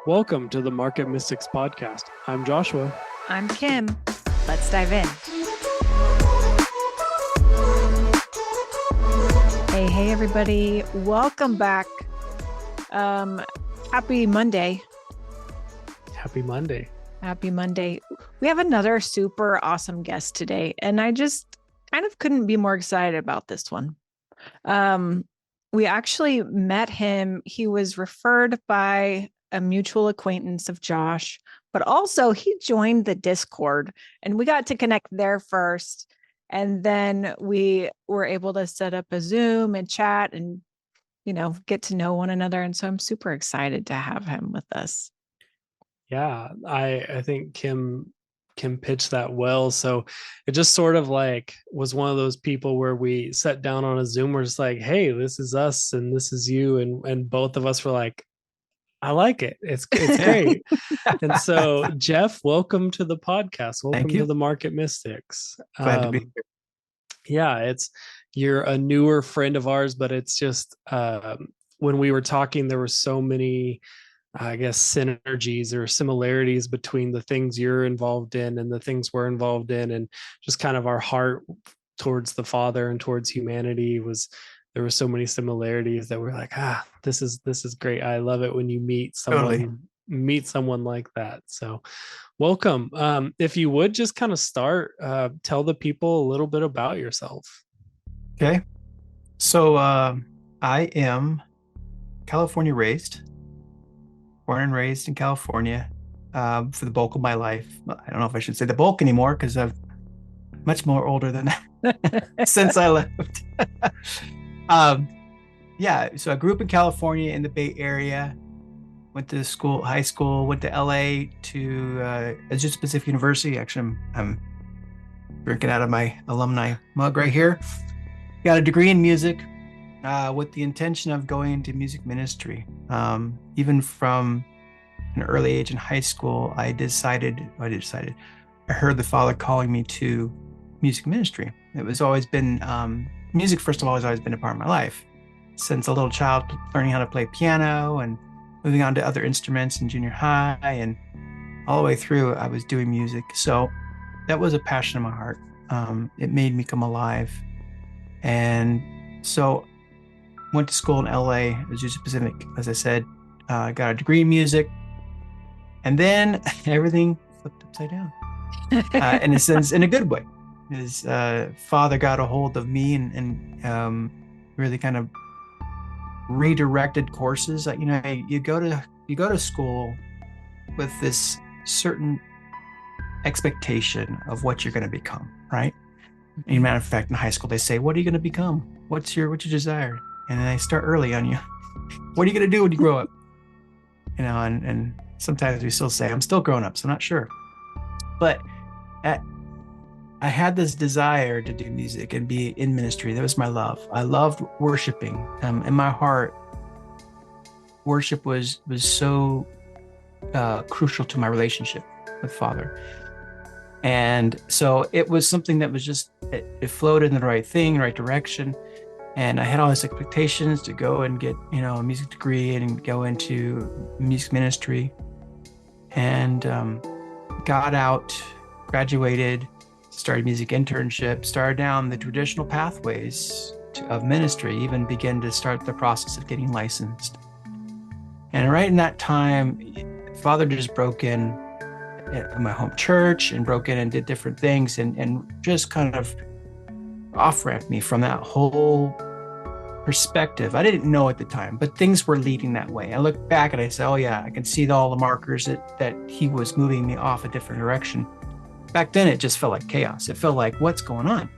Welcome to the Market Mystics podcast. I'm Joshua. I'm Kim. Let's dive in. Hey, everybody. Welcome back. Happy Monday. Happy Monday. Happy Monday. We have another super awesome guest today, and I just kind of couldn't be more excited about this one. We actually met him. He was referred by a mutual acquaintance of Josh, but also he joined the Discord, and we got to connect there first. And then we were able to set up a Zoom and chat and, get to know one another. And so I'm super excited to have him with us. Yeah, I think Kim pitched that well. So it just sort of like was one of those people where we sat down on a Zoom. We're just like, hey, this is us and this is you. And both of us were like, I like it. It's great. And so Jeff, welcome to the podcast. Welcome to the Market Mystics. Glad to be here. Yeah, you're a newer friend of ours, but it's just when we were talking, there were so many, I guess, synergies or similarities between the things you're involved in and the things we're involved in, and just kind of our heart towards the Father and towards humanity there were so many similarities that we're like, this is great. I love it when you meet someone like that. So welcome. If you would just kind of start, tell the people a little bit about yourself. Okay. So I am California raised, born and raised in California for the bulk of my life. I don't know if I should say the bulk anymore because I'm much more older than that since I left. So I grew up in California in the Bay Area, went to high school, went to LA to Azusa Pacific University. Actually, I'm drinking out of my alumni mug right here. Got a degree in music with the intention of going into music ministry. Even from an early age in high school, I heard the Father calling me to music ministry. It was always been music, first of all, has always been a part of my life. Since a little child, learning how to play piano and moving on to other instruments in junior high, and all the way through, I was doing music. So that was a passion in my heart. It made me come alive. And so went to school in LA, Azusa Pacific, as I said, got a degree in music. And then everything flipped upside down, in a sense, in a good way. His Father got a hold of me and really kind of redirected courses. You go to school with this certain expectation of what you're going to become, right? As a matter of fact, in high school, they say, "What are you going to become? What's your desire?" And they start early on you. What are you going to do when you grow up? And sometimes we still say, "I'm still growing up, so I'm not sure." But I had this desire to do music and be in ministry. That was my love. I loved worshiping. In my heart, worship was so crucial to my relationship with Father. And so it was something that was just, it flowed in the right direction. And I had all these expectations to go and get, a music degree and go into music ministry. And got out, graduated, started music internship, started down the traditional pathways of ministry, even began to start the process of getting licensed. And right in that time, Father just broke in at my home church and broke in and did different things and just kind of off-ramped me from that whole perspective. I didn't know at the time, but things were leading that way. I look back and I say, oh yeah, I can see all the markers that he was moving me off a different direction. Back then, it just felt like chaos. It felt like, what's going on?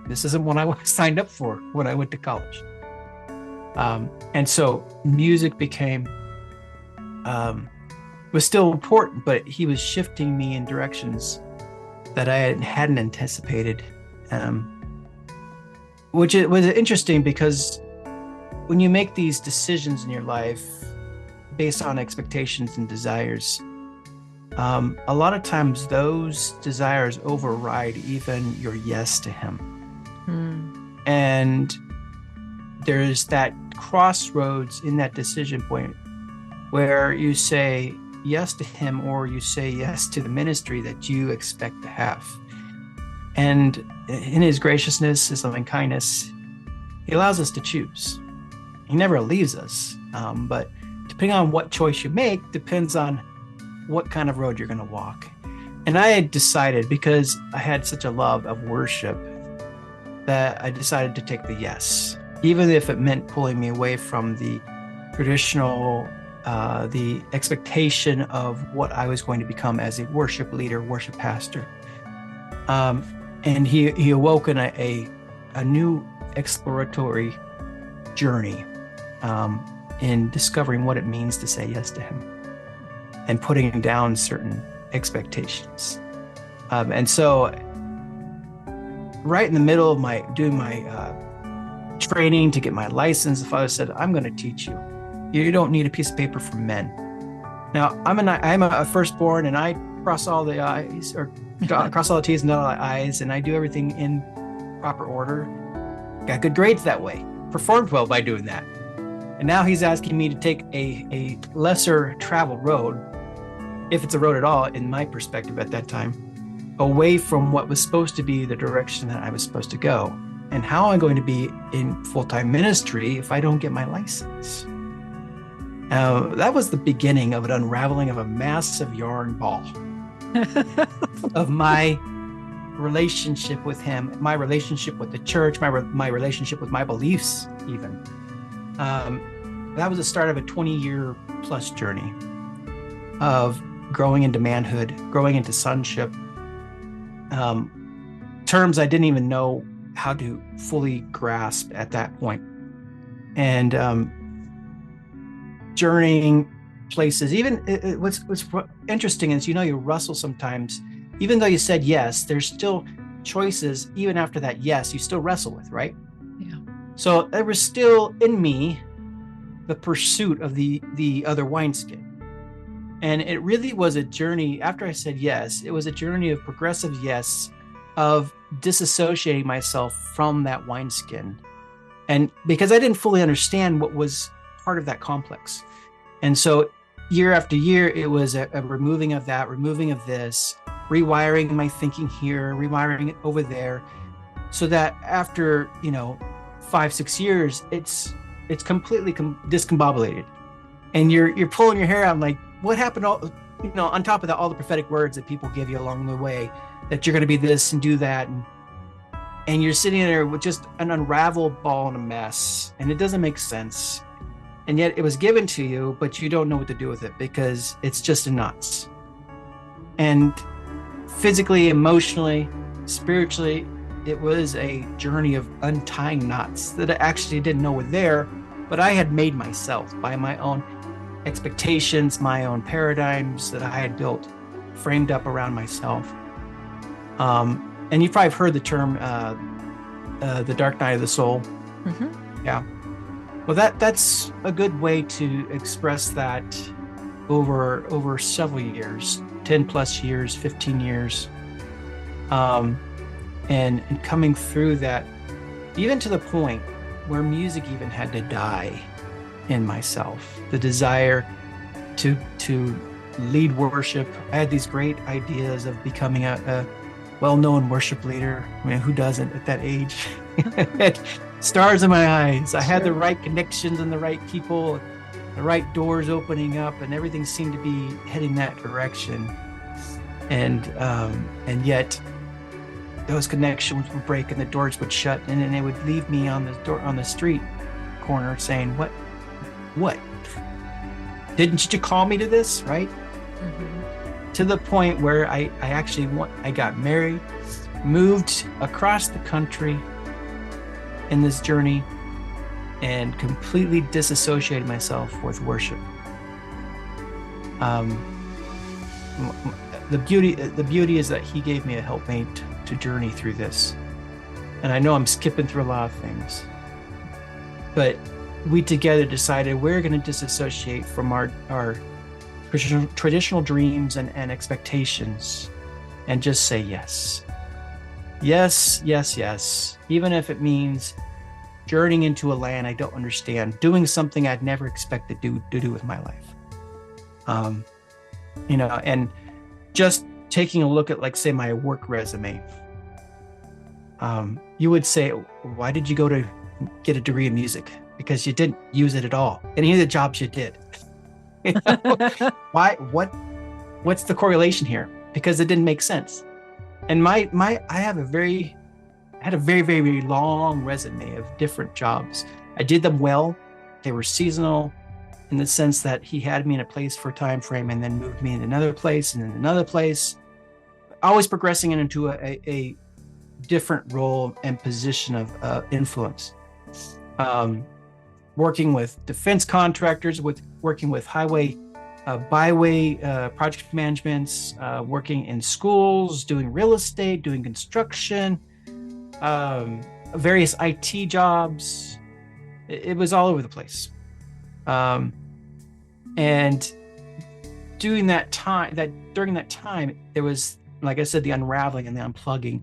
This isn't what I signed up for when I went to college. And so music was still important, but he was shifting me in directions that I hadn't anticipated, which it was interesting because when you make these decisions in your life based on expectations and desires, a lot of times those desires override even your yes to him. And there's that crossroads in that decision point where you say, yes to him or you say yes to the ministry that you expect to have. And in his graciousness, his loving kindness, he allows us to choose. He never leaves us. But depending on what choice you make, depends on what kind of road you're going to walk. And I had decided, because I had such a love of worship, that I decided to take the yes, even if it meant pulling me away from the traditional, the expectation of what I was going to become as a worship leader, worship pastor. And he awoke in a new exploratory journey in discovering what it means to say yes to him and putting down certain expectations. And so right in the middle of doing my training to get my license, the Father said, I'm going to teach you. You don't need a piece of paper from men. Now, I'm a firstborn, and I cross all the I's, or cross all the T's and dot all the I's, and I do everything in proper order. Got good grades that way. Performed well by doing that. And now he's asking me to take a lesser traveled road, if it's a road at all, in my perspective at that time, away from what was supposed to be the direction that I was supposed to go. And how am I going to be in full-time ministry if I don't get my license? That was the beginning of an unraveling of a massive yarn ball of my relationship with him, my relationship with the church, my relationship with my beliefs even. That was the start of a 20-year plus journey of growing into manhood, growing into sonship, terms I didn't even know how to fully grasp at that point. And journeying places, even what's interesting is, you wrestle sometimes, even though you said yes, there's still choices even after that yes you still wrestle with, right? Yeah. So there was still in me the pursuit of the other wineskin. And it really was a journey. After I said yes, it was a journey of progressive yes, of disassociating myself from that wineskin. And because I didn't fully understand what was part of that complex. And so year after year, it was a removing of that, removing of this, rewiring my thinking here, rewiring it over there, so that after, 5-6 years, it's completely discombobulated. And you're pulling your hair out, like, what happened? On top of that, all the prophetic words that people give you along the way, that you're going to be this and do that. And you're sitting there with just an unraveled ball and a mess, and it doesn't make sense. And yet it was given to you, but you don't know what to do with it because it's just a knots. And physically, emotionally, spiritually, it was a journey of untying knots that I actually didn't know were there, but I had made myself by my own expectations, my own paradigms that I had built, framed up around myself. And you've probably heard the term, the dark night of the soul. Mm-hmm. Yeah. Well, that's a good way to express that over several years, 10 plus years, 15 years. And coming through that, even to the point where music even had to die in myself, the desire to lead worship. I had these great ideas of becoming a well-known worship leader. I mean, who doesn't at that age? I had stars in my eyes. I had the right connections and the right people, the right doors opening up, and everything seemed to be heading that direction. And yet those connections would break and the doors would shut, and then they would leave me on the street corner saying, what? Didn't you call me to this, right? Mm-hmm. To the point where I got married, moved across the country in this journey, and completely disassociated myself with worship. The beauty is that he gave me a helpmate to journey through this. And I know I'm skipping through a lot of things, but we together decided we're going to disassociate from our traditional dreams and expectations and just say yes. Yes, yes, yes. Even if it means journeying into a land I don't understand, doing something I'd never expected to do with my life. And just taking a look at, like, say, my work resume, you would say, why did you go to get a degree in music? Because you didn't use it at all. Any of the jobs you did. Why? What's the correlation here? Because it didn't make sense. And I had a very, very long resume of different jobs. I did them well. They were seasonal in the sense that he had me in a place for a time frame and then moved me in another place and then another place, always progressing into a different role and position of influence. Working with defense contractors, working with highway, byway project managements, working in schools, doing real estate, doing construction, various IT jobs. It was all over the place. And during that time, there was, like I said, the unraveling and the unplugging,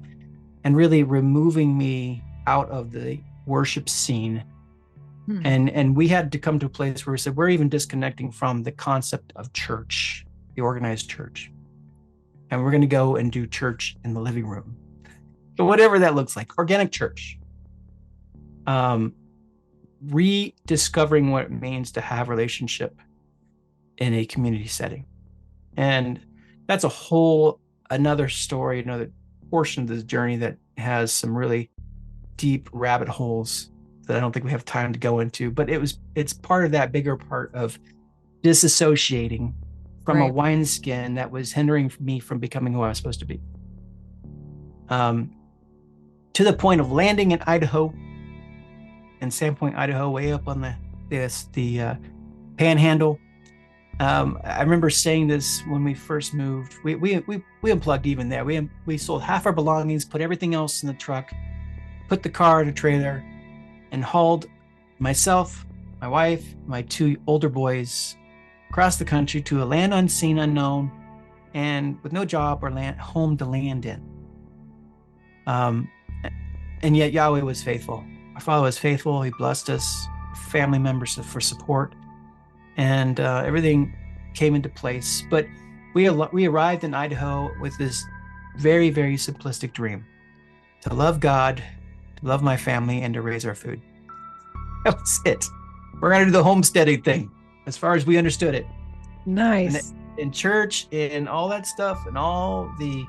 and really removing me out of the worship scene. And we had to come to a place where we said, we're even disconnecting from the concept of church, the organized church. And we're going to go and do church in the living room. So whatever that looks like, organic church. Rediscovering what it means to have relationship in a community setting. And that's another story, another portion of this journey that has some really deep rabbit holes that I don't think we have time to go into, but it's part of that bigger part of disassociating from a wineskin that was hindering me from becoming who I was supposed to be. To the point of landing in Idaho, in Sandpoint, Idaho, way up on the Panhandle. I remember saying this when we first moved. We unplugged even there. We sold half our belongings, put everything else in the truck, put the car in a trailer, and hauled myself, my wife, my two older boys across the country to a land unseen, unknown, and with no job or home to land in. And yet Yahweh was faithful. Our Father was faithful. He blessed us, family members for support, and everything came into place. But we arrived in Idaho with this very, very simplistic dream: to love God, to love my family, and to raise our food. That was it. We're going to do the homesteading thing as far as we understood it. Nice. And in church and all that stuff and all the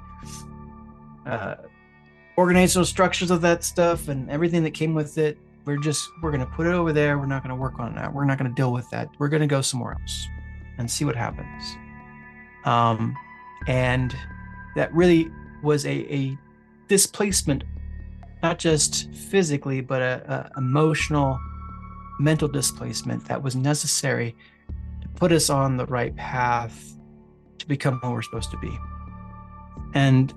organizational structures of that stuff and everything that came with it, we're going to put it over there. We're not going to work on that. We're not going to deal with that. We're going to go somewhere else and see what happens. And that really was a displacement, not just physically, but a emotional, mental displacement that was necessary to put us on the right path to become who we're supposed to be, and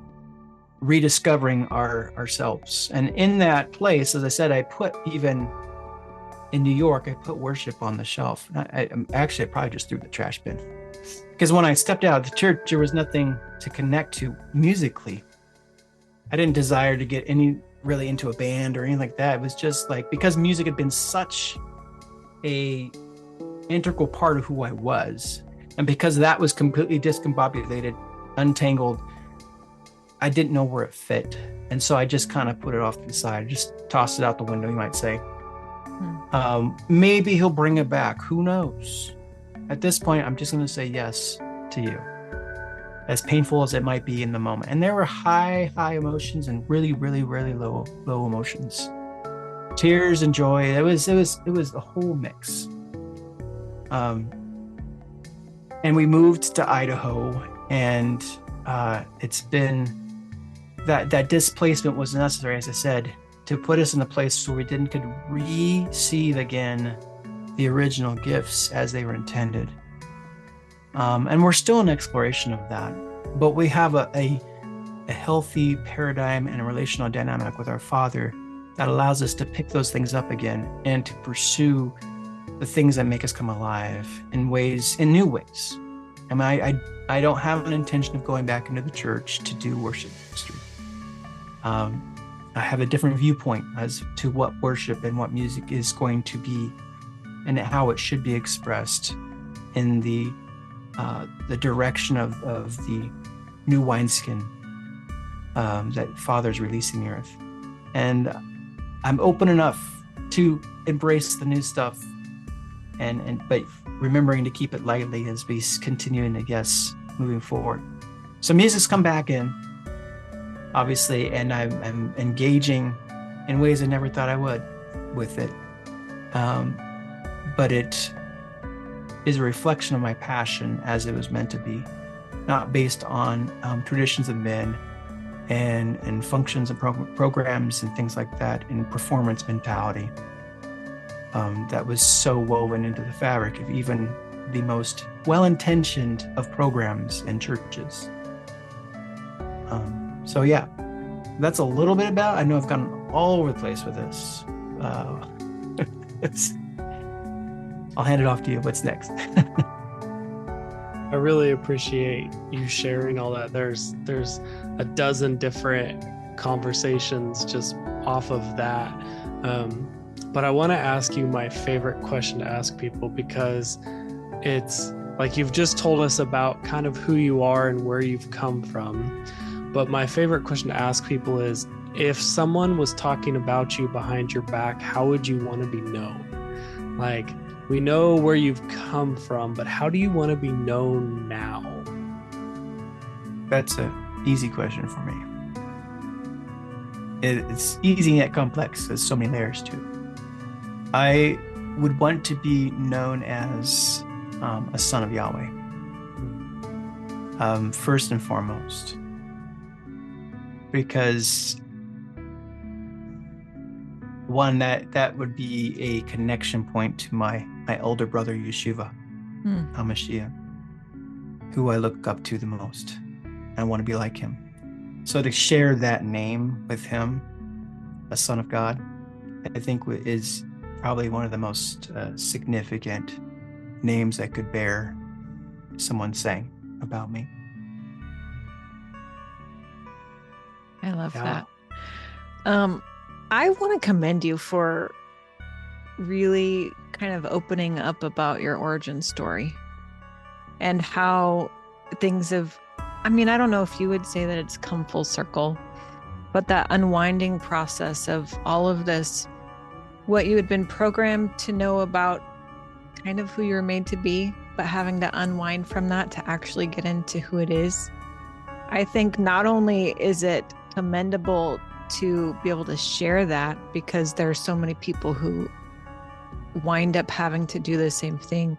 rediscovering ourselves. And in that place, as I said, I put, even in New York, I put worship on the shelf. I probably just threw the trash bin, because when I stepped out of the church, there was nothing to connect to musically. I didn't desire to get really into a band or anything like that. It was just like, because music had been such a integral part of who I was, and because that was completely discombobulated, untangled, I didn't know where it fit. And so I just kind of put it off to the side, just tossed it out the window, you might say. Maybe he'll bring it back. Who knows? At this point, I'm just going to say yes to you, as painful as it might be in the moment. And there were high emotions and really, really, really low emotions, tears and joy. It was a whole mix. And we moved to Idaho, and it's been that displacement was necessary, as I said, to put us in a place where we could receive again the original gifts as they were intended. And we're still in exploration of that, but we have a healthy paradigm and a relational dynamic with our Father that allows us to pick those things up again and to pursue the things that make us come alive in new ways. I mean, I don't have an intention of going back into the church to do worship ministry. I have a different viewpoint as to what worship and what music is going to be and how it should be expressed in the the direction of the new wineskin that Father's releasing the earth. And I'm open enough to embrace the new stuff, but remembering to keep it lightly as we continue to guess moving forward. So music's come back in, obviously, and I'm engaging in ways I never thought I would with it. But it is a reflection of my passion as it was meant to be, not based on traditions of men and functions and programs and things like that, and performance mentality that was so woven into the fabric of even the most well-intentioned of programs and churches. So yeah, that's a little bit about. I know I've gone all over the place with this. I'll hand it off to you. What's next? I really appreciate you sharing all that. There's a dozen different conversations just off of that. But I want to ask you my favorite question to ask people, because it's like you've just told us about kind of who you are and where you've come from. But my favorite question to ask people is, if someone was talking about you behind your back, how would you want to be known? Like, we know where you've come from, but how do you want to be known now? That's an easy question for me. It's easy yet complex. There's so many layers to it. I would want to be known as a son of Yahweh, first and foremost, because one, that would be a connection point to my older brother Yeshua HaMashiach, who I look up to the most. I want to be like him. So to share that name with him, a son of God, I think is probably one of the most significant names that could bear someone saying about me. I love that. I want to commend you for really kind of opening up about your origin story and how things have, I mean, I don't know if you would say that it's come full circle, but that unwinding process of all of this, what you had been programmed to know about kind of who you were made to be, but having to unwind from that to actually get into who it is. I think not only is it commendable to be able to share that, because there are so many people who wind up having to do the same thing,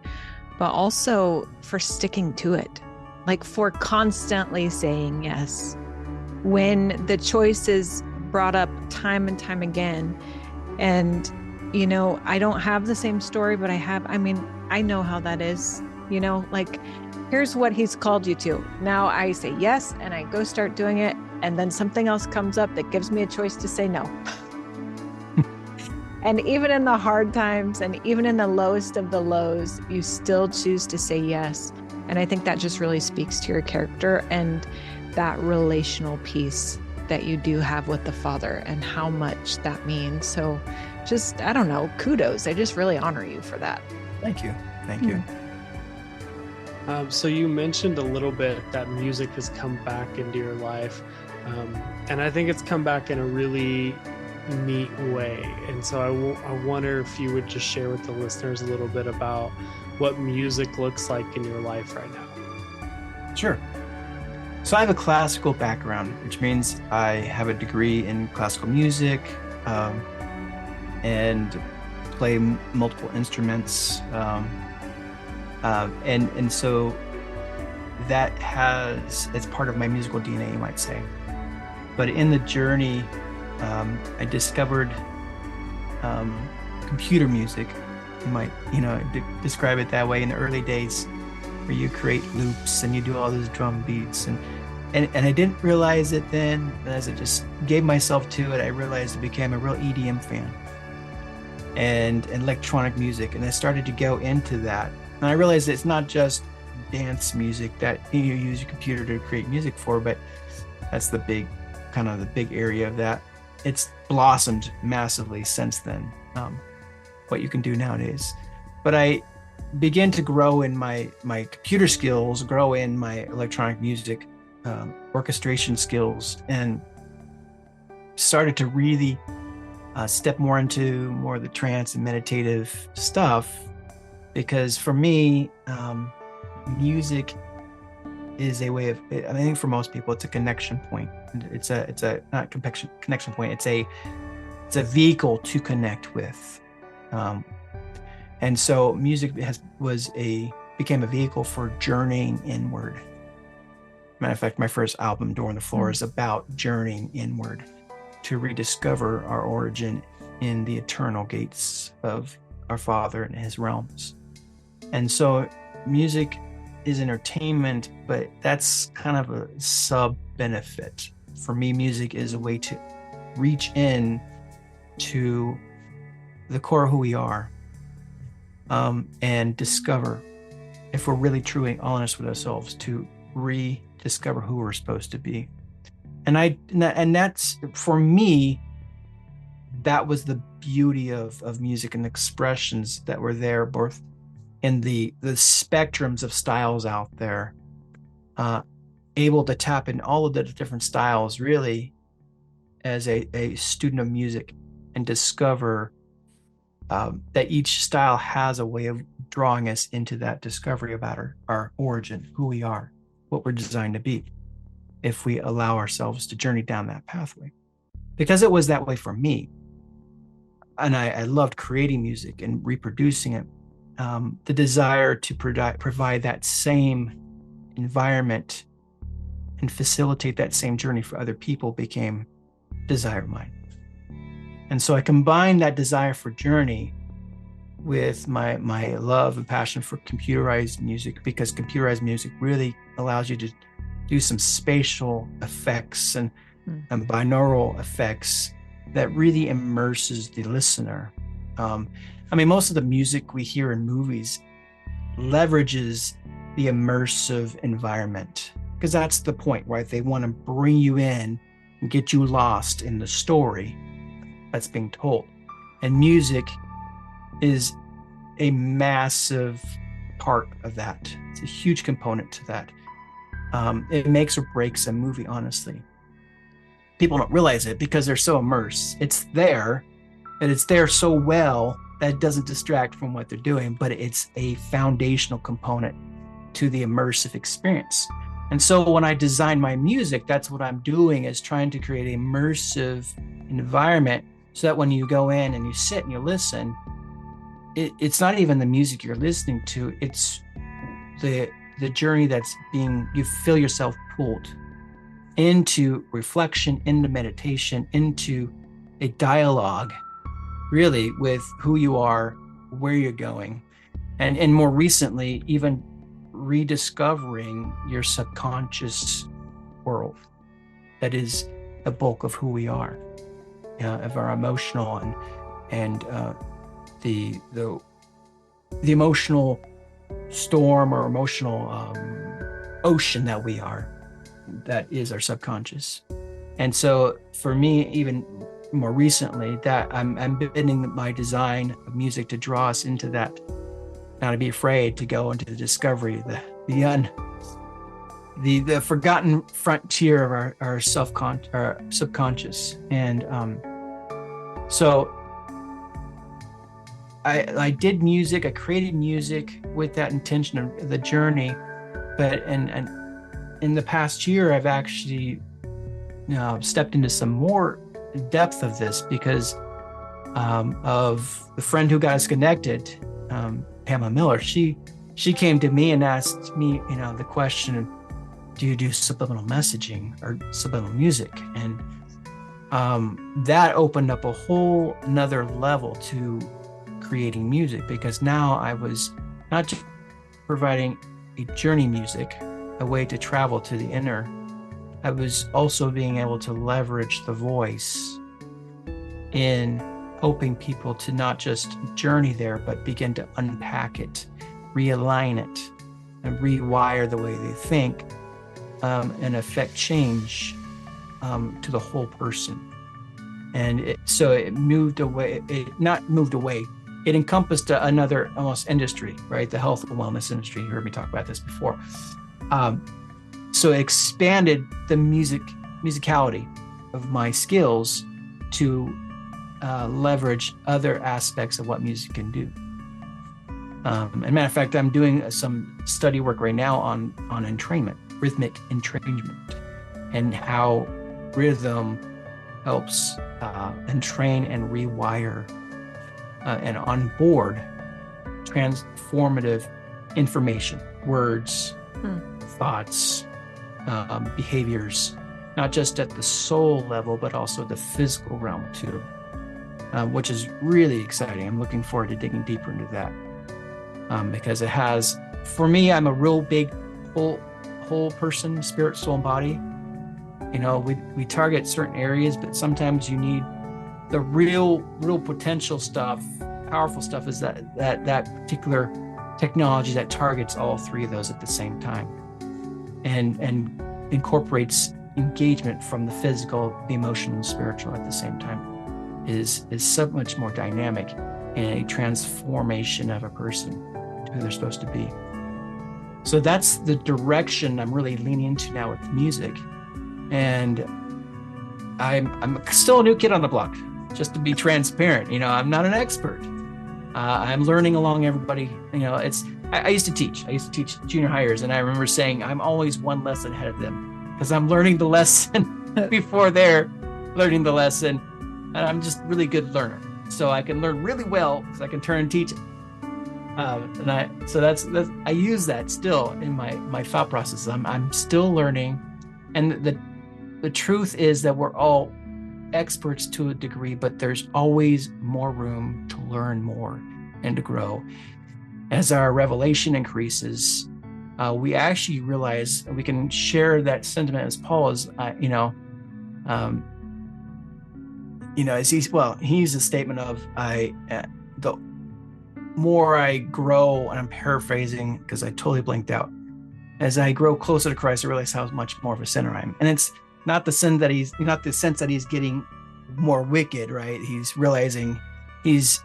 but also for sticking to it, like for constantly saying yes when the choice is brought up time and time again. And, you know, I don't have the same story, but I know how that is, you know, like, here's what he's called you to. Now I say yes, and I go start doing it. And then something else comes up that gives me a choice to say no. And even in the hard times and even in the lowest of the lows, you still choose to say yes. And I think that just really speaks to your character and that relational piece that you do have with the Father and how much that means. So just, I don't know, kudos. I just really honor you for that. Thank you. Thank you. So you mentioned a little bit that music has come back into your life. And I think it's come back in a really neat way. And so I wonder if you would just share with the listeners a little bit about what music looks like in your life right now. Sure. So I have a classical background, which means I have a degree in classical music and play multiple instruments. And so that it's part of my musical DNA, you might say. But in the journey, I discovered computer music. You might, describe it that way, in the early days, where you create loops and you do all those drum beats. And I didn't realize it then, but as I just gave myself to it, I realized I became a real EDM fan and electronic music. And I started to go into that. And I realized it's not just dance music that you use your computer to create music for, but that's the big area of that. It's blossomed massively since then, what you can do nowadays. But I began to grow in my computer skills, grow in my electronic music orchestration skills, and started to really step more into more of the trance and meditative stuff. Because for me, music is a way of, I think for most people, it's a connection point. It's a not connection point. It's a vehicle to connect with. And so music became a vehicle for journeying inward. Matter of fact, my first album, Door on the Floor, is about journeying inward to rediscover our origin in the eternal gates of our Father and his realms. And so music is entertainment, but that's kind of a sub benefit. For me, music is a way to reach in to the core of who we are, and discover, if we're really truly honest with ourselves, to rediscover who we're supposed to be. And that's, for me, that was the beauty of music and the expressions that were there, both in the spectrums of styles out there, able to tap in all of the different styles, really, as a student of music, and discover that each style has a way of drawing us into that discovery about our origin, who we are, what we're designed to be, if we allow ourselves to journey down that pathway. Because it was that way for me. And I loved creating music and reproducing it. The desire to provide that same environment and facilitate that same journey for other people became desire of mine. And so I combined that desire for journey with my love and passion for computerized music, because computerized music really allows you to do some spatial effects and binaural effects that really immerses the listener. Most of the music we hear in movies leverages the immersive environment, because that's the point, right? They want to bring you in and get you lost in the story that's being told. And music is a massive part of that. It's a huge component to that. It makes or breaks a movie, honestly. People don't realize it because they're so immersed. It's there, and it's there so well that it doesn't distract from what they're doing, but it's a foundational component to the immersive experience. And so when I design my music, that's what I'm doing, is trying to create an immersive environment, so that when you go in and you sit and you listen, it's not even the music you're listening to, it's the journey that's you feel yourself pulled into reflection, into meditation, into a dialogue, really, with who you are, where you're going, and more recently, even rediscovering your subconscious world that is the bulk of who we are, of our emotional and the emotional storm or emotional ocean that we are, that is our subconscious. And so for me, even more recently, that I'm bending my design of music to draw us into that, not to be afraid to go into the discovery, the forgotten frontier of our subconscious. And so I did music, I created music with that intention of the journey, but and in the past year, I've actually stepped into some more depth of this because of the friend who got us connected, Pamela Miller. She came to me and asked me, the question, do you do subliminal messaging or subliminal music? And that opened up a whole another level to creating music, because now I was not just providing a journey music, a way to travel to the inner, I was also being able to leverage the voice in helping people to not just journey there, but begin to unpack it, realign it, and rewire the way they think, and affect change to the whole person. And so it moved away, not moved away, it encompassed another almost industry, right? The health and wellness industry. You heard me talk about this before. So it expanded the musicality of my skills to leverage other aspects of what music can do. And matter of fact, I'm doing some study work right now on entrainment, rhythmic entrainment, and how rhythm helps entrain and rewire and onboard transformative information, words, thoughts, behaviors, not just at the soul level, but also the physical realm too, which is really exciting. I'm looking forward to digging deeper into that because it has, for me, I'm a real big whole person, spirit, soul, and body. You know, we target certain areas, but sometimes you need the real potential stuff, powerful stuff is that particular technology that targets all three of those at the same time and incorporates engagement from the physical, the emotional, and spiritual at the same time is so much more dynamic in a transformation of a person to who they're supposed to be. So that's the direction I'm really leaning into now with music. And I'm still a new kid on the block, just to be transparent. You know, I'm not an expert. I'm learning along everybody. You know, I used to teach junior hires, and I remember saying I'm always one lesson ahead of them because I'm learning the lesson before they're learning the lesson, and I'm just a really good learner. So I can learn really well because I can turn and teach it. I use that still in my thought process. I'm still learning, and the truth is that we're all experts to a degree, but there's always more room to learn more and to grow. As our revelation increases, we actually realize we can share that sentiment as Paul is, he used a statement of the more I grow, and I'm paraphrasing because I totally blanked out. As I grow closer to Christ, I realize how much more of a sinner I am, and it's not the sense that he's getting more wicked, right? He's realizing he's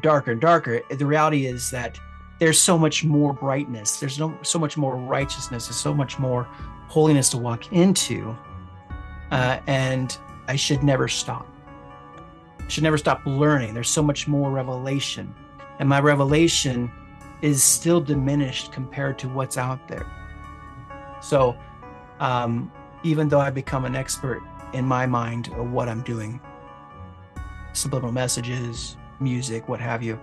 darker and darker. The reality is that there's so much more brightness. There's so much more righteousness. There's so much more holiness to walk into. And I should never stop. I should never stop learning. There's so much more revelation. And my revelation is still diminished compared to what's out there. So even though I become an expert in my mind of what I'm doing, subliminal messages, music, what have you,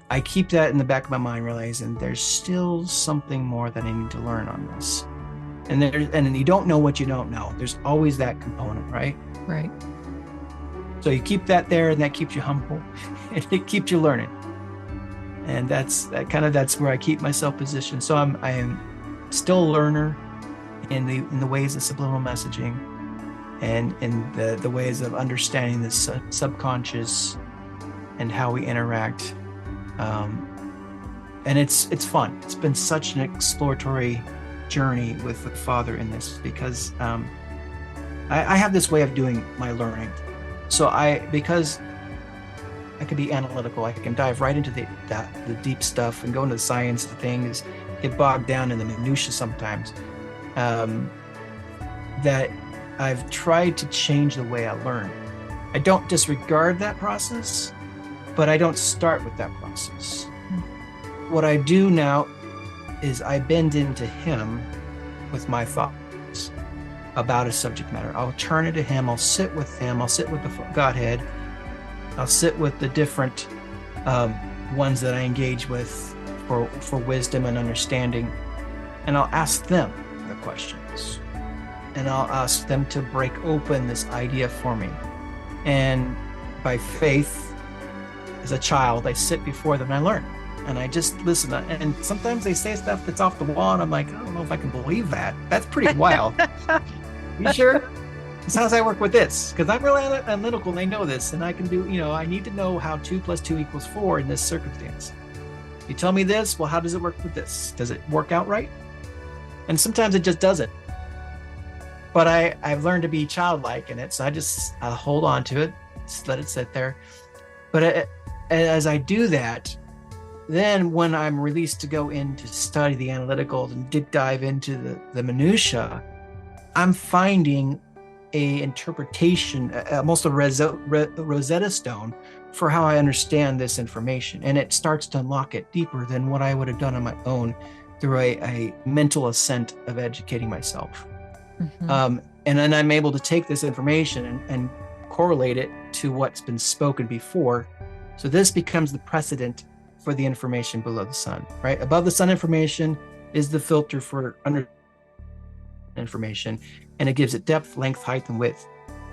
I keep that in the back of my mind, realizing there's still something more that I need to learn on this. And you don't know what you don't know. There's always that component, right? Right. So you keep that there, and that keeps you humble, and it keeps you learning. And that's where I keep myself positioned. So I am still a learner in the ways of subliminal messaging, and in the ways of understanding the subconscious and how we interact. And it's fun. It's been such an exploratory journey with the Father in this, because I have this way of doing my learning. So because I can be analytical, I can dive right into the deep stuff and go into the science of things, get bogged down in the minutia sometimes. That I've tried to change the way I learn. I don't disregard that process, but I don't start with that process. What I do now is I bend into Him with my thoughts about a subject matter. I'll turn it to Him. I'll sit with Him. I'll sit with the Godhead. I'll sit with the different ones that I engage with for wisdom and understanding, and I'll ask them the questions, and I'll ask them to break open this idea for me. And by faith, as a child, I sit before them and I learn, and I just listen. And sometimes they say stuff that's off the wall, and I'm like, I don't know if I can believe that. That's pretty wild. You sure? This is how I work with this, because I'm really analytical, and they know this, and I can do, I need to know how 2 + 2 = 4 in this circumstance. You tell me this, well, how does it work with this? Does it work out right? And sometimes it just doesn't. But I've learned to be childlike in it, so I'll hold on to it, just let it sit there. But as I do that, then when I'm released to go in to study the analytical and dive into the minutia, I'm finding a interpretation, almost a Rosetta Stone for how I understand this information. And it starts to unlock it deeper than what I would have done on my own through a mental ascent of educating myself. Mm-hmm. And then I'm able to take this information and correlate it to what's been spoken before. So this becomes the precedent for the information below the sun, right? Above the sun information is the filter for under information, and it gives it depth, length, height, and width.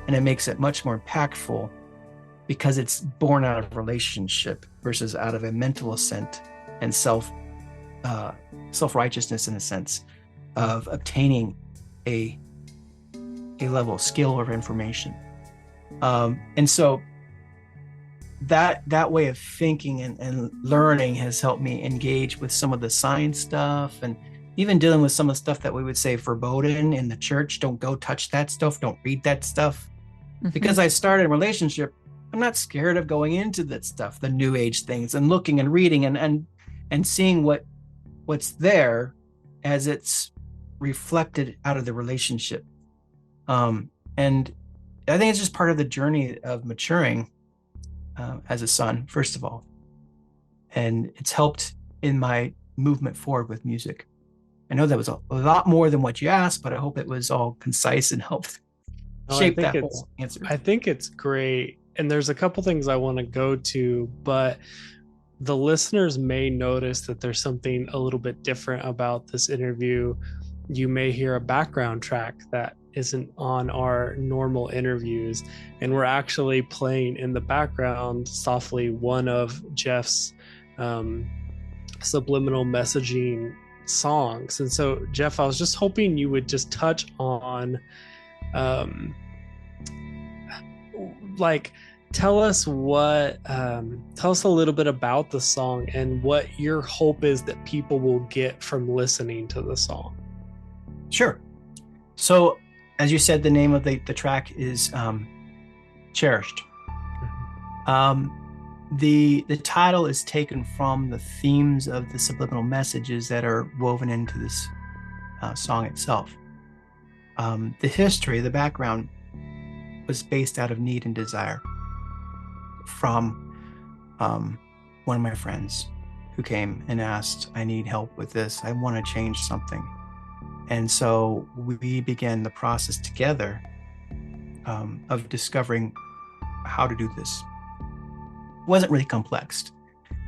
And it makes it much more impactful because it's born out of relationship versus out of a mental ascent and self-righteousness, in a sense of obtaining a level of skill or information. And so that way of thinking and learning has helped me engage with some of the science stuff, and even dealing with some of the stuff that we would say verboten in the church. Don't go touch that stuff. Don't read that stuff. Mm-hmm. Because I started a relationship, I'm not scared of going into that stuff, the new age things, and looking and reading and seeing what's there as it's reflected out of the relationship. And I think it's just part of the journey of maturing as a son, first of all. And it's helped in my movement forward with music. I know that was a lot more than what you asked, but I hope it was all concise and helped shape that whole answer. I think it's great. And there's a couple things I want to go to, but the listeners may notice that there's something a little bit different about this interview. You may hear a background track that isn't on our normal interviews, and we're actually playing in the background softly one of Jeff's subliminal messaging songs. And so, Jeff, I was just hoping you would just touch on tell us a little bit about the song and what your hope is that people will get from listening to the song. Sure. So, as you said, the name of the track is Cherished. The title is taken from the themes of the subliminal messages that are woven into this song itself. The history, the background, was based out of need and desire from one of my friends who came and asked, I need help with this. I want to change something. And so we began the process together of discovering how to do this. It wasn't really complex,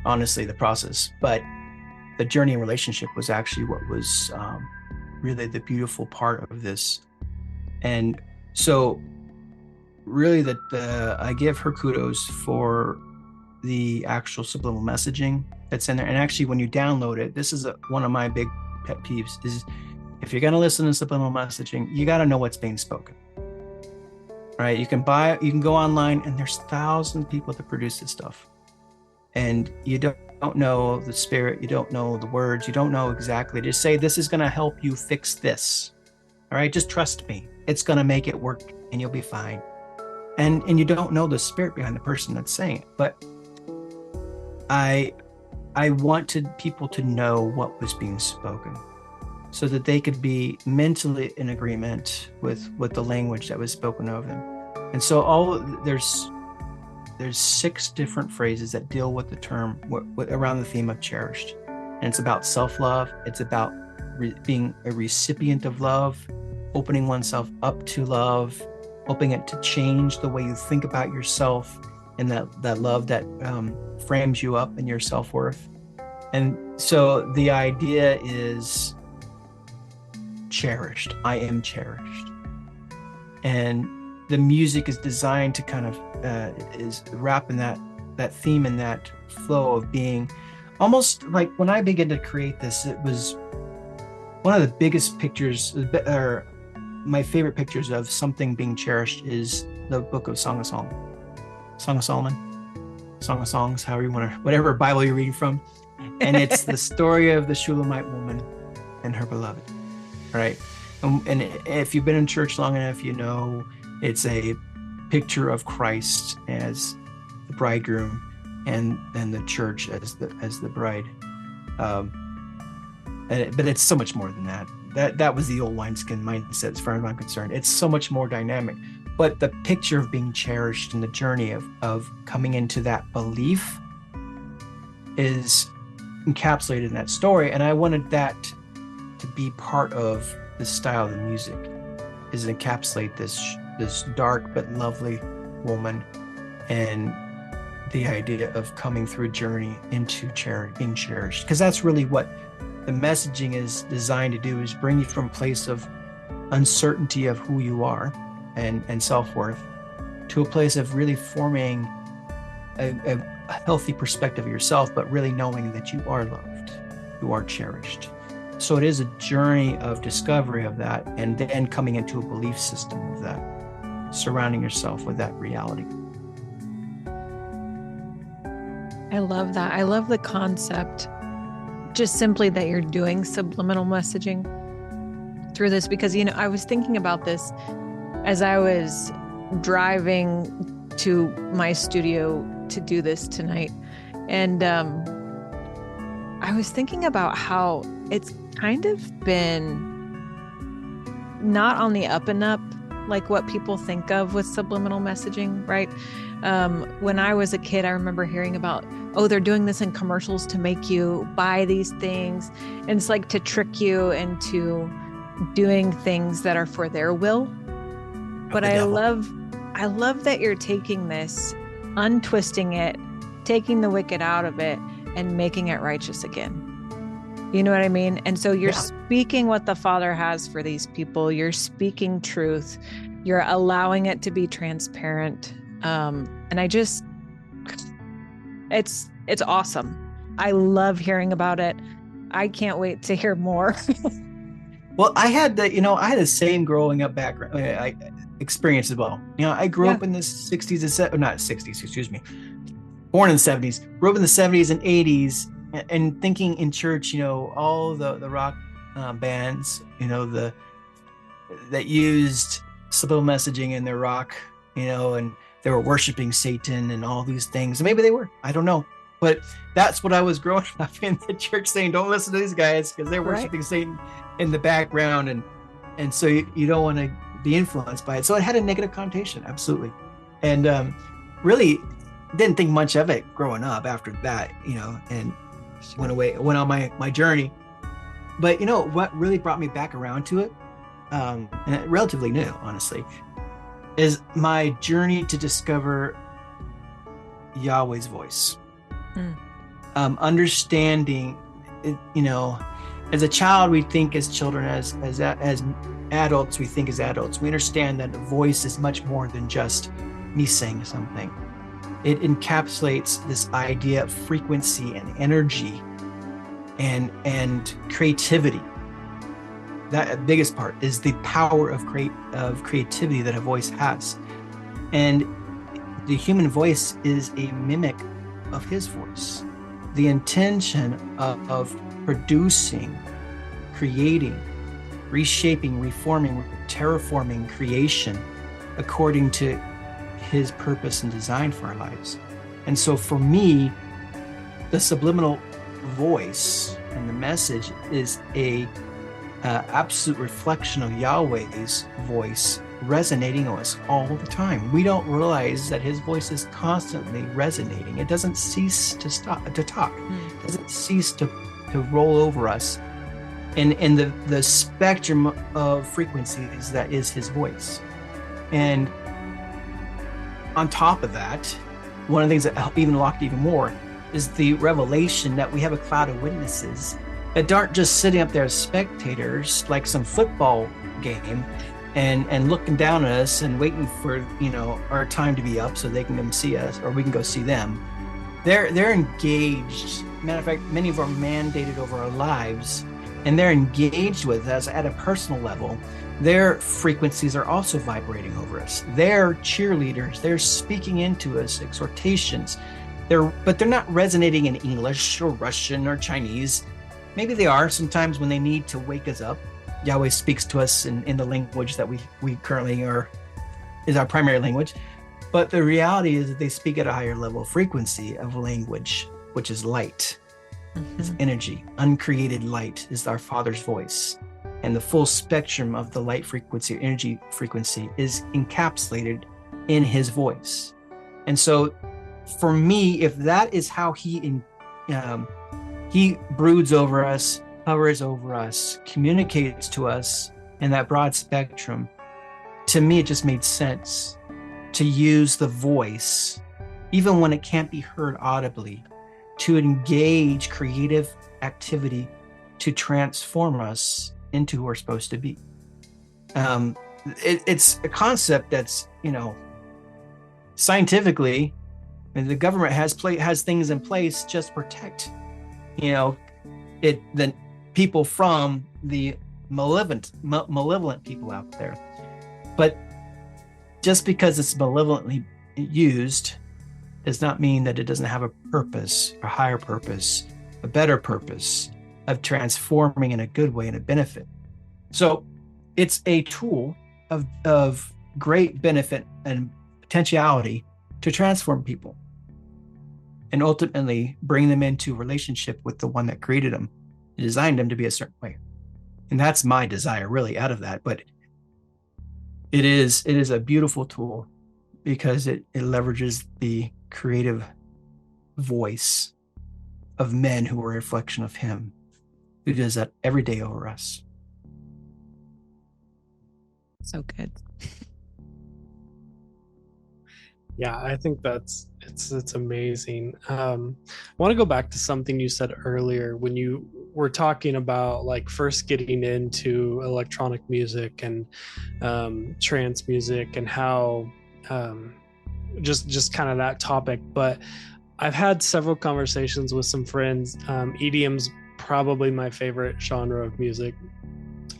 honestly, the process, but the journey and relationship was actually what was really the beautiful part of this. And so really I give her kudos for the actual subliminal messaging that's in there. And actually, when you download it, this is one of my big pet peeves is, if you're going to listen to subliminal messaging, you got to know what's being spoken, right? You can go online, and there's thousands of people that produce this stuff. And you don't know the spirit, you don't know the words, you don't know exactly. Just say, this is going to help you fix this. All right, just trust me. It's going to make it work and you'll be fine. And you don't know the spirit behind the person that's saying it. But I wanted people to know what was being spoken, so that they could be mentally in agreement with the language that was spoken of them. And so there's 6 different phrases that deal with the term around the theme of cherished. And it's about self-love. It's about being a recipient of love, opening oneself up to love, hoping it to change the way you think about yourself, and that love that frames you up in your self-worth. And so the idea is cherished. I am cherished. And the music is designed to kind of is wrapping that theme and that flow of being almost like, when I began to create this, it was one of the biggest pictures, or my favorite pictures of something being cherished, is the book of Song of Solomon, Song of Songs, however you want to, whatever Bible you're reading from. And it's the story of the Shulamite woman and her beloved. Right. And if you've been in church long enough, you know it's a picture of Christ as the bridegroom and the church as the bride. But it's so much more than that. That was the old wineskin mindset, as far as I'm concerned. It's so much more dynamic. But the picture of being cherished and the journey of coming into that belief is encapsulated in that story. And I wanted that to be part of the style of the music, is encapsulate this dark but lovely woman and the idea of coming through a journey into being cherished. Because that's really what the messaging is designed to do, is bring you from a place of uncertainty of who you are and self-worth to a place of really forming a healthy perspective of yourself, but really knowing that you are loved, you are cherished. So it is a journey of discovery of that, and then coming into a belief system of that, surrounding yourself with that reality. I love that. I love the concept, just simply that you're doing subliminal messaging through this, because, I was thinking about this as I was driving to my studio to do this tonight. And I was thinking about how it's kind of been not on the up and up, like what people think of with subliminal messaging, right? When I was a kid, I remember hearing about, they're doing this in commercials to make you buy these things. And it's like to trick you into doing things that are for their will. But I love that you're taking this, untwisting it, taking the wicked out of it, and making it righteous again. You know what I mean? And so you're speaking what the Father has for these people. You're speaking truth. You're allowing it to be transparent. And it's awesome. I love hearing about it. I can't wait to hear more. Well, I had the same growing up background experience as well. I grew up in the 60s and not 60s, excuse me. Born in the 70s, grew up in the 70s and 80s, and thinking in church, all the rock bands, that used subliminal messaging in their rock, and they were worshiping Satan and all these things. And maybe they were, I don't know. But that's what I was growing up in the church saying, don't listen to these guys because they're worshiping Satan in the background. And so you don't want to be influenced by it. So it had a negative connotation, absolutely. And really didn't think much of it growing up after that, and went on my journey. But what really brought me back around to it, and relatively new, honestly, is my journey to discover Yahweh's voice. Understanding, as a child, we think as children, as adults, we think as adults. We understand that a voice is much more than just me saying something. It encapsulates this idea of frequency and energy and creativity. That biggest part is the power of creativity that a voice has. And the human voice is a mimic of his voice. The intention of producing, creating, reshaping, reforming, terraforming creation according to his purpose and design for our lives. And so for me, the subliminal voice and the message is a absolute reflection of Yahweh's voice resonating on us all the time. We don't realize that his voice is constantly resonating. It doesn't cease to talk. It doesn't cease to roll over us in the spectrum of frequencies that is his voice. And on top of that, one of the things that even locked even more is the revelation that we have a cloud of witnesses that aren't just sitting up there as spectators like some football game and looking down at us and waiting for our time to be up so they can come see us or we can go see them. They're engaged. Matter of fact, many of them are mandated over our lives, and they're engaged with us at a personal level. Their frequencies are also vibrating over us. They're cheerleaders. They're speaking into us exhortations. But they're not resonating in English or Russian or Chinese. Maybe they are sometimes when they need to wake us up. Yahweh speaks to us in the language that we currently is our primary language. But the reality is that they speak at a higher level frequency of language, which is light. It's energy. Uncreated light is our Father's voice. And the full spectrum of the light frequency, energy frequency, is encapsulated in his voice. And so for me, if that is how he broods over us, hovers over us, communicates to us in that broad spectrum, to me, it just made sense to use the voice, even when it can't be heard audibly, to engage creative activity to transform us into who we're supposed to be. It's a concept that's, scientifically, and the government has things in place just to protect, the people from the malevolent people out there. But just because it's malevolently used does not mean that it doesn't have a purpose, a higher purpose, a better purpose of transforming in a good way and a benefit. So it's a tool of great benefit and potentiality to transform people and ultimately bring them into relationship with the one that created them, designed them to be a certain way. And that's my desire really out of that. But it is a beautiful tool because it leverages the creative voice of men who are a reflection of him, who does that every day over us. So good. Yeah, I think it's amazing. I want to go back to something you said earlier when you were talking about like first getting into electronic music and trance music and how just kind of that topic. But I've had several conversations with some friends. EDM's probably my favorite genre of music,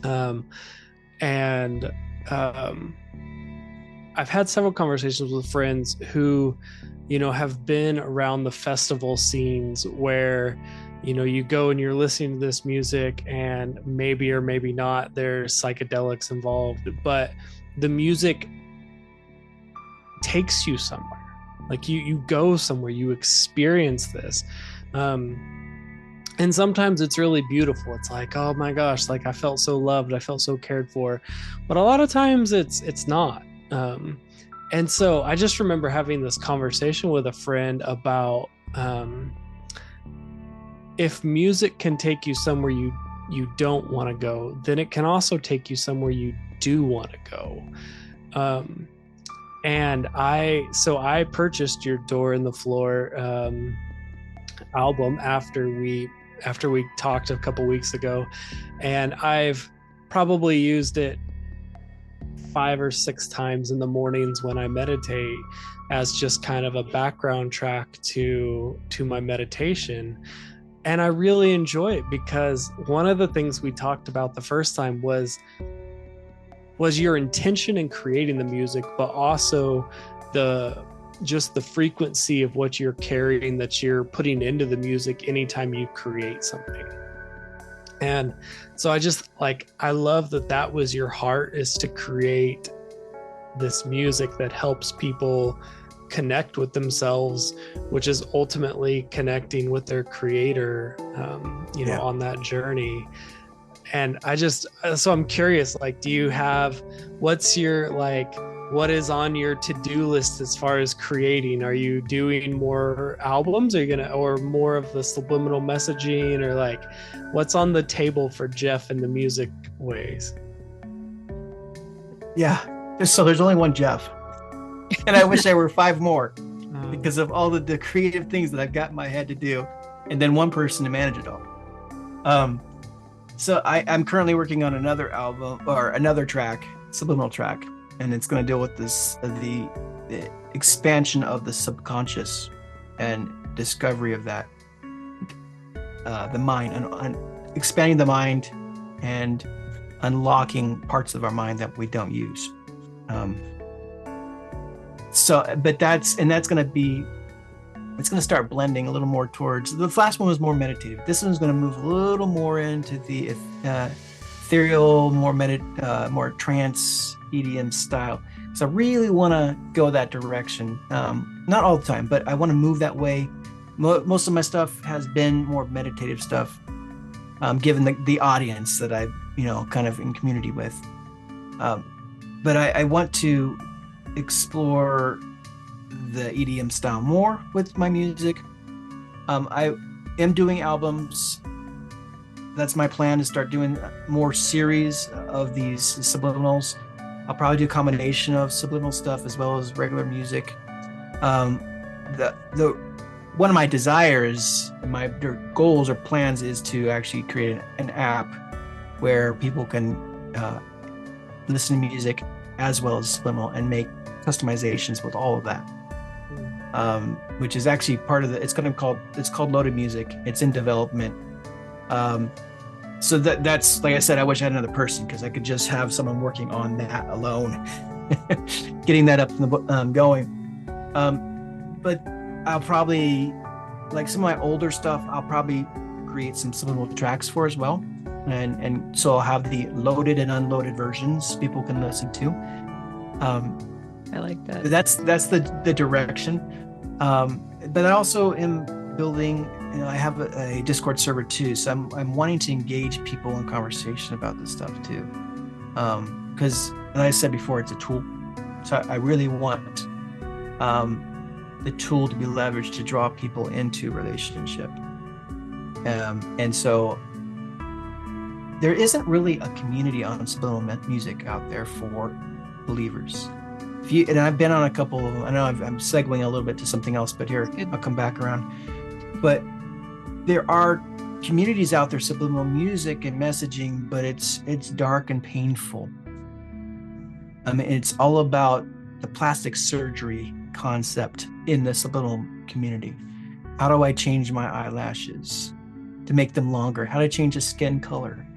and I've had several conversations with friends who, have been around the festival scenes where, you go and you're listening to this music and maybe or maybe not there's psychedelics involved, but the music takes you somewhere. Like you go somewhere, you experience this. And sometimes it's really beautiful. It's like, oh my gosh, like I felt so loved, I felt so cared for. But a lot of times it's not. And so I just remember having this conversation with a friend about if music can take you somewhere you don't want to go, then it can also take you somewhere you do want to go. And I purchased your Door in the Floor album after we talked a couple weeks ago, and I've probably used it 5 or 6 times in the mornings when I meditate as just kind of a background track to my meditation. And I really enjoy it because one of the things we talked about the first time was your intention in creating the music, but also the frequency of what you're carrying, that you're putting into the music anytime you create something. And so I love that was your heart, is to create this music that helps people connect with themselves, which is ultimately connecting with their creator, on that journey. And so I'm curious, like, what is on your to-do list as far as creating? Are you doing more albums? Or more of the subliminal messaging, or like what's on the table for Jeff in the music ways? Yeah. So there's only one Jeff. And I wish there were 5 more because of all the creative things that I've got in my head to do. And then one person to manage it all. So I'm currently working on another album or another track, subliminal track. And it's going to deal with the expansion of the subconscious and discovery of that, the mind, and expanding the mind and unlocking parts of our mind that we don't use. But that's going to it's going to start blending a little more towards, the last one was more meditative. This one's going to move a little more into the ethereal, more trance EDM style, So I really want to go that direction. Not all the time, but I want to move that way. Most of my stuff has been more meditative stuff, given the audience that I, kind of in community with. But I want to explore the EDM style more with my music. I am doing albums. That's my plan, to start doing more series of these subliminals. I'll probably do a combination of subliminal stuff as well as regular music. One of my desires, my goals or plans, is to actually create an app where people can listen to music as well as subliminal and make customizations with all of that. Which is actually part of it's called Loaded Music. It's in development. So that's, like I said, I wish I had another person, because I could just have someone working on that alone, getting that up going. But I'll probably, like some of my older stuff, I'll probably create some subliminal tracks for as well. And so I'll have the loaded and unloaded versions people can listen to. I like that. That's the direction. But I also am building, I have a Discord server too, so I'm wanting to engage people in conversation about this stuff too. Because, as I said before, it's a tool. So I really want the tool to be leveraged to draw people into relationship. And so there isn't really a community on subliminal music out there for believers. And I've been on a couple of, I know I'm segueing a little bit to something else, but here I'll come back around. But there are communities out there, subliminal music and messaging, but it's dark and painful. I mean, it's all about the plastic surgery concept in the subliminal community. How do I change my eyelashes to make them longer? How do I change the skin color?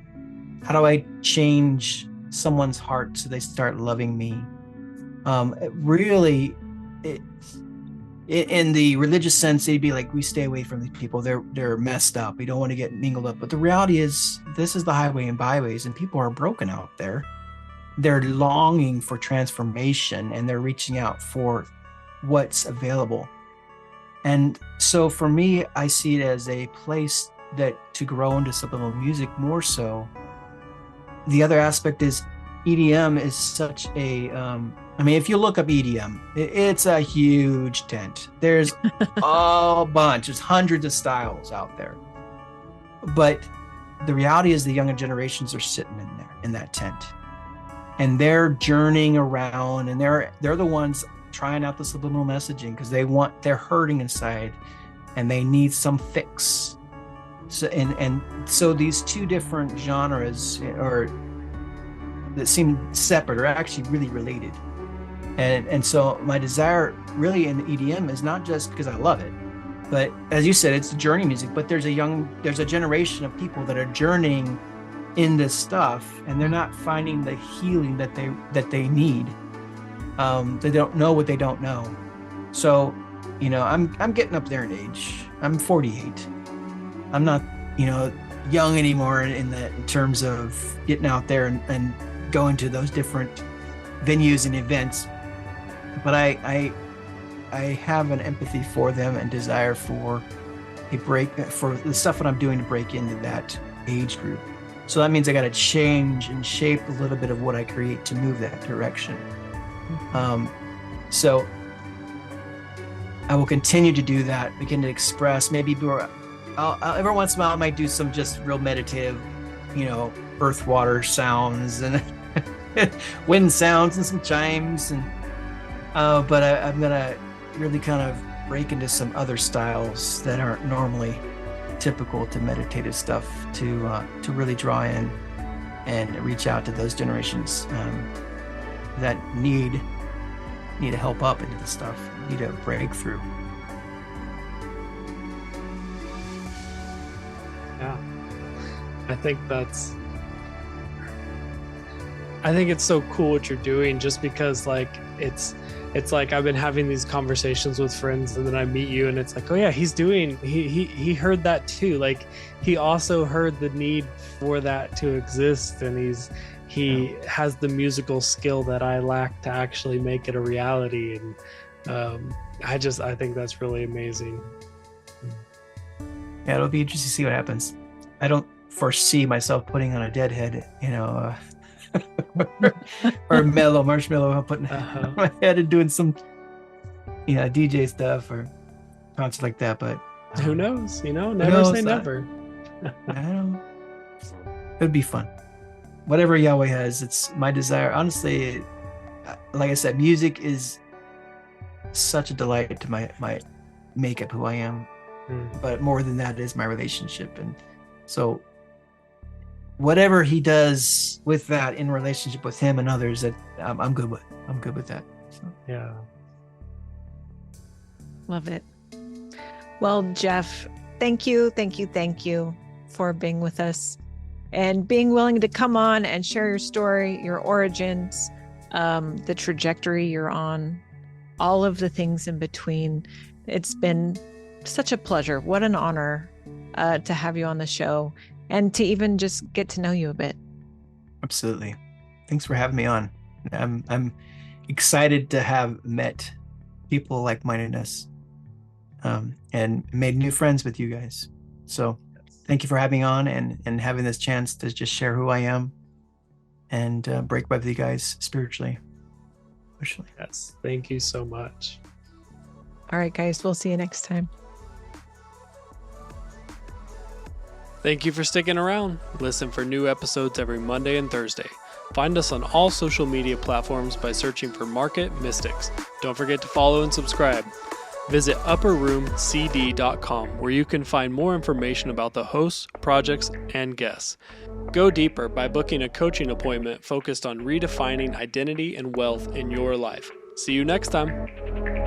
How do I change someone's heart so they start loving me? In the religious sense, they'd be like, we stay away from these people. They're messed up. We don't want to get mingled up. But the reality is, this is the highway and byways, and people are broken out there. They're longing for transformation, and they're reaching out for what's available. And so for me, I see it as a place that to grow into subliminal music more so. The other aspect is EDM is such a, if you look up EDM, it's a huge tent. There's a bunch, there's hundreds of styles out there. But the reality is the younger generations are sitting in there, in that tent. And they're journeying around, and they're the ones trying out the subliminal messaging because they're hurting inside and they need some fix. So and so these two different genres that seem separate are actually really related. And so my desire really in the EDM is not just because I love it, but as you said, it's journey music, but there's a generation of people that are journeying in this stuff, and they're not finding the healing that they need. They don't know what they don't know. So, I'm getting up there in age. I'm 48. I'm not, young anymore in terms of getting out there and going to those different venues and events. But I have an empathy for them and desire for for the stuff that I'm doing to break into that age group. So that means I got to change and shape a little bit of what I create to move that direction. So I will continue to do that, begin to express, maybe every once in a while I might do some just real meditative, earth, water sounds and wind sounds and some chimes. But I'm going to really kind of break into some other styles that aren't normally typical to meditative stuff to really draw in and reach out to those generations that need to help up into the stuff, need a breakthrough. Yeah, I think that's I think it's so cool what you're doing, just because like it's like I've been having these conversations with friends, and then I meet you and it's like, oh yeah, he heard that too. Like he also heard the need for that to exist, and he has the musical skill that I lack to actually make it a reality. And I think that's really amazing. Yeah, it'll be interesting to see what happens. I don't foresee myself putting on a Deadhead, or Marshmello putting on my head and doing some, DJ stuff or concert like that. But who knows? Never say never. I don't know. It'd be fun. Whatever Yahweh has, it's my desire. Honestly, like I said, music is such a delight to my makeup, who I am. But more than that is my relationship. And so whatever he does with that in relationship with him and others, that I'm good with. I'm good with that. So. Yeah. Love it. Well, Jeff, thank you for being with us and being willing to come on and share your story, your origins, the trajectory you're on, all of the things in between. It's been such a pleasure. What an honor to have you on the show and to even just get to know you a bit. Absolutely. Thanks for having me on. I'm excited to have met people like-mindedness and made new friends with you guys. So thank you for having me on and having this chance to just share who I am and break bread with you guys spiritually. Yes. Thank you so much. All right, guys. We'll see you next time. Thank you for sticking around. Listen for new episodes every Monday and Thursday. Find us on all social media platforms by searching for Market Mystics. Don't forget to follow and subscribe. Visit upperroomcd.com, where you can find more information about the hosts, projects, and guests. Go deeper by booking a coaching appointment focused on redefining identity and wealth in your life. See you next time.